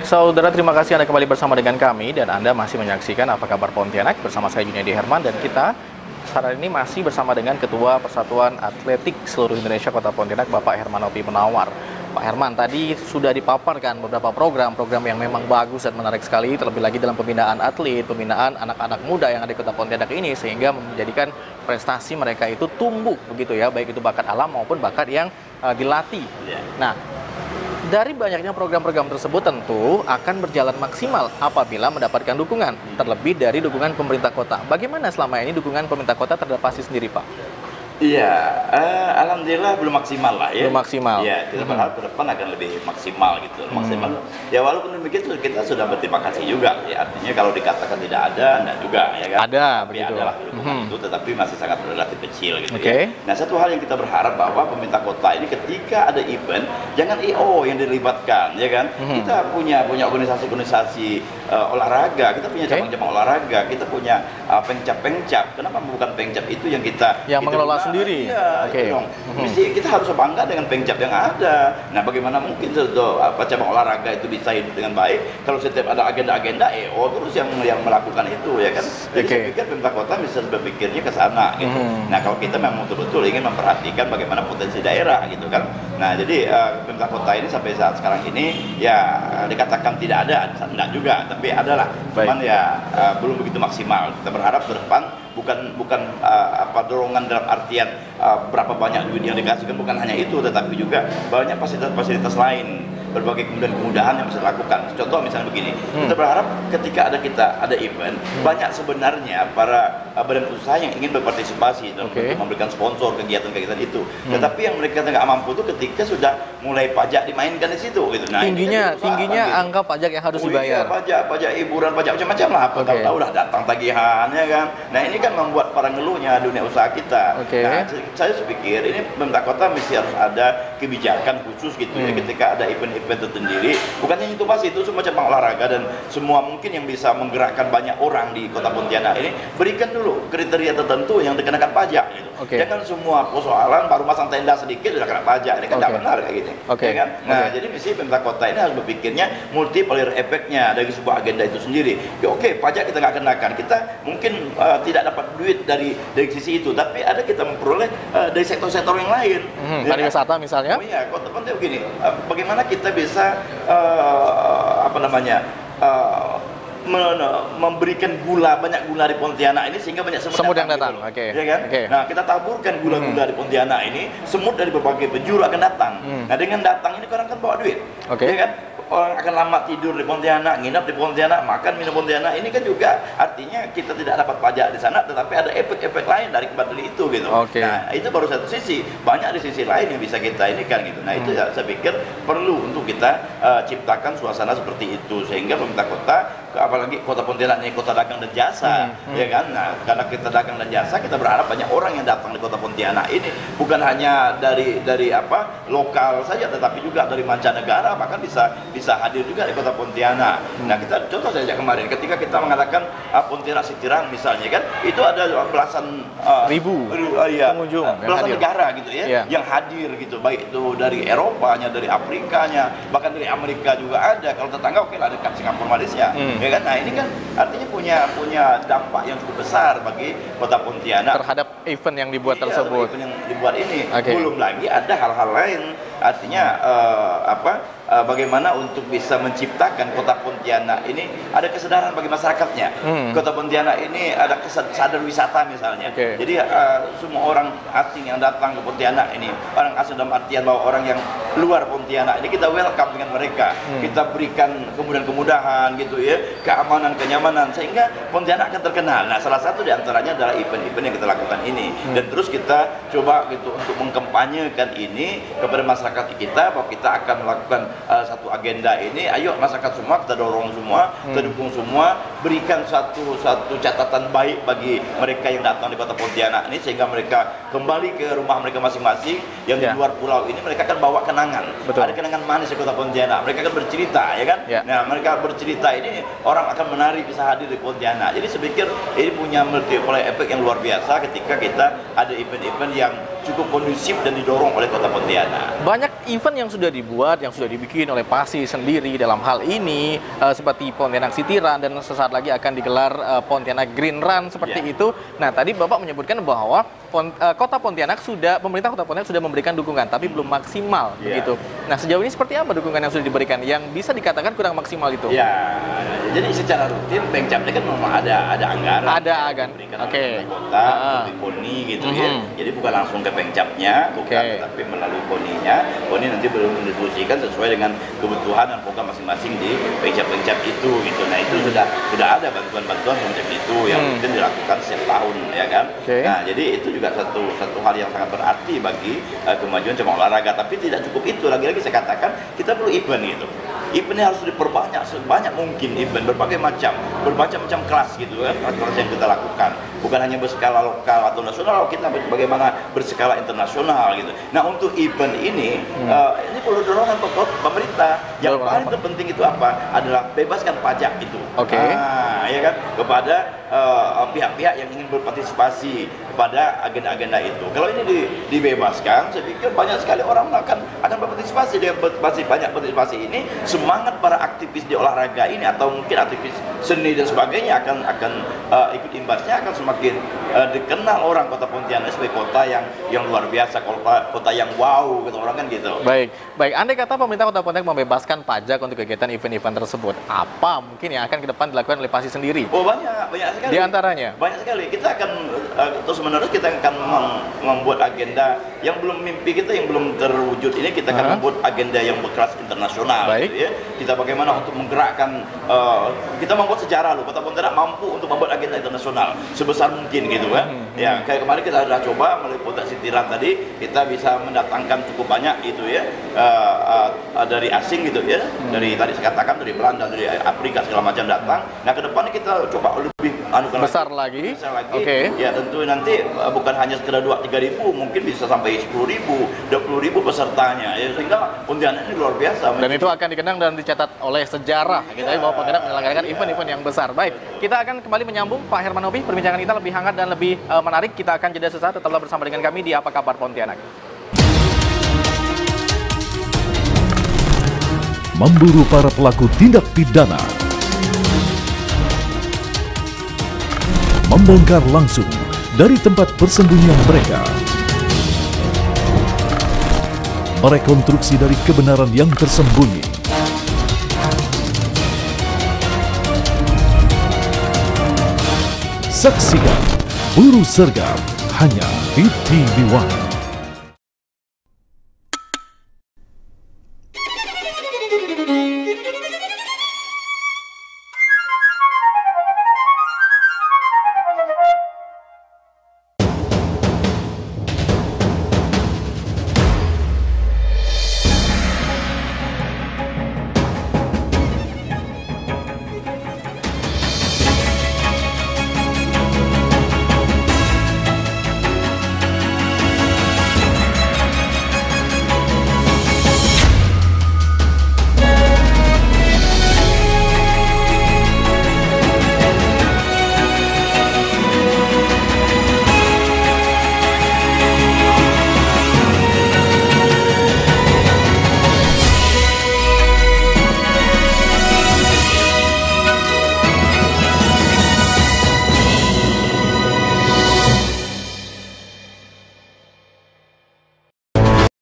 Saudara, terima kasih Anda kembali bersama dengan kami dan Anda masih menyaksikan Apa Kabar Pontianak bersama saya Junedi Herman, dan kita saat ini masih bersama dengan Ketua Persatuan Atletik Seluruh Indonesia Kota Pontianak, Bapak Hermanopi Menawar. Pak Herman, tadi sudah dipaparkan beberapa program yang memang bagus dan menarik sekali, terlebih lagi dalam pembinaan atlet, pembinaan anak-anak muda yang ada di Kota Pontianak ini, sehingga menjadikan prestasi mereka itu tumbuh begitu ya, baik itu bakat alam maupun bakat yang dilatih. Nah, dari banyaknya program-program tersebut tentu akan berjalan maksimal apabila mendapatkan dukungan, terlebih dari dukungan pemerintah kota. Bagaimana selama ini dukungan pemerintah kota terhadap PASI sendiri, Pak? Iya, alhamdulillah belum maksimal lah ya. Belum maksimal. Ya, kita berharap ke depan akan lebih maksimal gitu. Maksimal. Ya walaupun demikian kita sudah berterima kasih juga. Ya, artinya kalau dikatakan tidak ada, enggak juga ya kan. Ada, tapi begitu. adalah dukungan itu, tetapi masih sangat relatif kecil gitu Okay. ya. Nah, satu hal yang kita berharap bahwa pemerintah kota ini ketika ada event, jangan IO yang dilibatkan, ya kan. Kita punya organisasi-organisasi olahraga, kita punya cabang-cabang olahraga, kita punya pengcap-pengcap. Kenapa bukan pengcap itu yang kita mengelola sendiri? Iya, Oke. Mesti kita harus bangga dengan pengcap yang ada. Nah, bagaimana mungkin cabang olahraga itu bisa hidup dengan baik kalau setiap ada agenda-agenda terus yang melakukan itu, ya kan? Jadi saya pikir pemerintah kota bisa berpikirnya ke sana gitu. Nah, kalau kita memang betul-betul ingin memperhatikan bagaimana potensi daerah gitu kan. Nah, jadi pemerintah kota ini sampai saat sekarang ini ya dikatakan tidak ada, enggak juga, tapi adalah. Cuman ya belum begitu maksimal. Kita berharap ke depan bukan dorongan dalam artian berapa banyak duit yang dikasihkan, bukan hanya itu, tetapi juga banyak fasilitas-fasilitas lain, berbagai kemudahan-kemudahan yang bisa dilakukan. Contoh misalnya begini, kita berharap ketika ada event, banyak sebenarnya para badan usaha yang ingin berpartisipasi dalam untuk memberikan sponsor kegiatan-kegiatan itu. Tetapi yang mereka nggak mampu itu ketika sudah mulai pajak dimainkan di situ gitu. Nah, tingginya gitu. angka pajak yang harus dibayar. Iya, pajak hiburan, pajak macam-macam lah. Tahu udah datang tagihannya kan. Nah, ini kan membuat para ngeluhnya dunia usaha kita. Nah, saya pikir ini pemerintah kota mesti harus ada kebijakan khusus gitu ya, ketika ada event-event tersendiri. Bukan hanya itu pasti, itu semua cabang olahraga dan semua mungkin yang bisa menggerakkan banyak orang di Kota Pontianak ini, berikan dulu kriteria tertentu yang dikenakan pajak gitu. Jangan semua persoalan baru masang tenda sedikit sudah kena pajak. Ini kan tidak benar kayak gini. Ya kan? Nah, jadi mesti pemerintah kota ini harus berpikirnya multiplier efeknya dari sebuah agenda itu sendiri. Pajak kita nggak kenakan, kita mungkin tidak dapat duit dari sisi itu, tapi ada kita memperoleh dari sektor-sektor yang lain. Pariwisata misalnya? Iya, Kota Pontianak begini. Bagaimana kita bisa memberikan banyak gula di Pontianak ini sehingga banyak semut yang datang. Ya kan? Nah, kita taburkan gula-gula di Pontianak ini, semut dari berbagai penjuru akan datang. Nah, dengan datang ini orang kan bawa duit. Ya kan? Orang akan lama tidur di Pontianak, nginap di Pontianak, makan minum Pontianak. Ini kan juga artinya kita tidak dapat pajak di sana, tetapi ada efek-efek lain dari kembali itu gitu. Nah, itu baru satu sisi. Banyak di sisi lain yang bisa kita ini kan gitu. Nah, itu saya pikir perlu untuk kita ciptakan suasana seperti itu sehingga pemerintah kota, apalagi Kota Pontianak ini kota dagang dan jasa, ya kan? Nah, karena kita dagang dan jasa, kita berharap banyak orang yang datang di Kota Pontianak ini bukan hanya dari lokal saja, tetapi juga dari mancanegara, bahkan bisa hadir juga di Kota Pontianak. Nah, kita contoh saja kemarin ketika kita mengadakan Pontianak Sitiran misalnya kan, itu ada belasan ribu pengunjung, belasan negara gitu ya, yang hadir gitu, baik itu dari Eropanya, dari Afrikanya, bahkan dari Amerika juga ada. Kalau tetangga lah dekat Singapura, Malaysia. Ya kan? Nah, ini kan artinya punya dampak yang cukup besar bagi Kota Pontianak terhadap event yang dibuat tersebut. Event yang dibuat ini. Belum lagi ada hal-hal lain, artinya bagaimana untuk bisa menciptakan Kota Pontianak ini ada kesadaran bagi masyarakatnya. Kota Pontianak ini ada sadar wisata misalnya. Jadi semua orang asing yang datang ke Pontianak ini, orang asing dalam artian bahwa orang yang luar Pontianak ini kita welcome dengan mereka. Kita berikan kemudahan-kemudahan gitu ya, keamanan, kenyamanan, sehingga Pontianak akan terkenal. Nah, salah satu di antaranya adalah event-event yang kita lakukan ini. Dan terus kita coba gitu untuk mengkampanyekan ini kepada masyarakat kita bahwa kita akan melakukan satu agenda ini. Ayo masyarakat semua kita dorong semua, kita dukung semua, berikan satu catatan baik bagi mereka yang datang di Kota Pontianak ini sehingga mereka kembali ke rumah mereka masing-masing yang di luar pulau ini, mereka akan bawa kenangan. Ada kenangan manis di Kota Pontianak. Mereka akan bercerita, ya kan? Nah, mereka bercerita ini orang akan menari bisa hadir di Pontianak. Jadi saya pikir ini punya multiplier efek yang luar biasa ketika kita ada event-event yang cukup kondusif dan didorong oleh Kota Pontianak. Banyak event yang sudah dibuat, yang sudah dibikin oleh PASI sendiri dalam hal ini, seperti Pontianak City Run dan sesaat lagi akan digelar Pontianak Green Run seperti itu. Nah, tadi Bapak menyebutkan bahwa Kota Pontianak pemerintah Kota Pontianak sudah memberikan dukungan, tapi belum maksimal begitu. Nah, sejauh ini seperti apa dukungan yang sudah diberikan yang bisa dikatakan kurang maksimal itu? Ya, jadi secara rutin Pemcapnya kan memang ada anggaran. Ada anggaran. Oke. Kota, melalui KONI gitu ya. Jadi bukan langsung ke Pemcapnya, bukan, tetapi melalui KONI-nya. KONI nanti baru mendistribusikan sesuai dengan kebutuhan dan program masing-masing di Pemcap itu gitu. Nah, itu sudah ada bantuan-bantuan semacam itu yang mungkin dilakukan setiap tahun ya kan. Nah, jadi itu juga satu hal yang sangat berarti bagi kemajuan cabang olahraga. Tapi tidak cukup itu, lagi-lagi saya katakan kita perlu event gitu. Eventnya harus diperbanyak sebanyak mungkin, event berbagai macam kelas gitu kan, kelas yang kita lakukan, bukan hanya berskala lokal atau nasional, kita bagaimana berskala internasional gitu. Nah, untuk event ini perlu dorongan pemerintah. Yang paling terpenting itu apa? Adalah bebaskan pajak itu. Ya kan, kepada pihak-pihak yang ingin berpartisipasi kepada agenda-agenda itu. Kalau ini dibebaskan, saya pikir banyak sekali orang akan berpartisipasi. Dengan banyak partisipasi ini, semangat para aktivis di olahraga ini atau mungkin aktivis seni dan sebagainya akan ikut imbasnya, akan semakin dikenal orang Kota Pontianak sebagai kota yang luar biasa, kota yang wow gitu, orang kan gitu. Baik. Andai kata pemerintah Kota Pontianak membebaskan pajak untuk kegiatan event-event tersebut, apa mungkin yang akan ke depan dilakukan oleh PASI sendiri? Oh, banyak sekali. Di antaranya? Banyak sekali. Kita akan terus-menerus kita akan membuat agenda yang belum terwujud ini, kita akan membuat agenda yang berkelas internasional. Gitu ya. Kita bagaimana untuk menggerakkan, kita membuat sejarah loh, Kota Pontianak mampu untuk membuat agenda internasional sebesar mungkin gitu kan. Ya, kayak kemarin kita sudah coba melalui Pontianak City Run tadi, kita bisa mendatangkan cukup banyak itu ya, dari asing gitu ya, dari tadi saya katakan dari Belanda, dari Afrika segala macam datang. Nah, ke depan kita coba lebih besar lagi. Ya, tentu nanti bukan hanya sekedar 2-3 ribu, mungkin bisa sampai 10.000, 20.000 pesertanya ya, sehingga Pontianak ini luar biasa. Dan itu akan dikenang dan dicatat oleh sejarah gitu ya, bahwa Pontianak menyelenggarakan event-event yang besar. Baik, kita akan kembali menyambung Pak Hermanovi, perbincangan kita lebih hangat dan lebih menarik. Kita akan jeda sesaat, tetaplah bersama dengan kami di Apa Kabar Pontianak. Memburu para pelaku tindak pidana, membongkar langsung dari tempat persembunyian mereka, merekonstruksi dari kebenaran yang tersembunyi. Saksikan Buru Sergap hanya di TV One.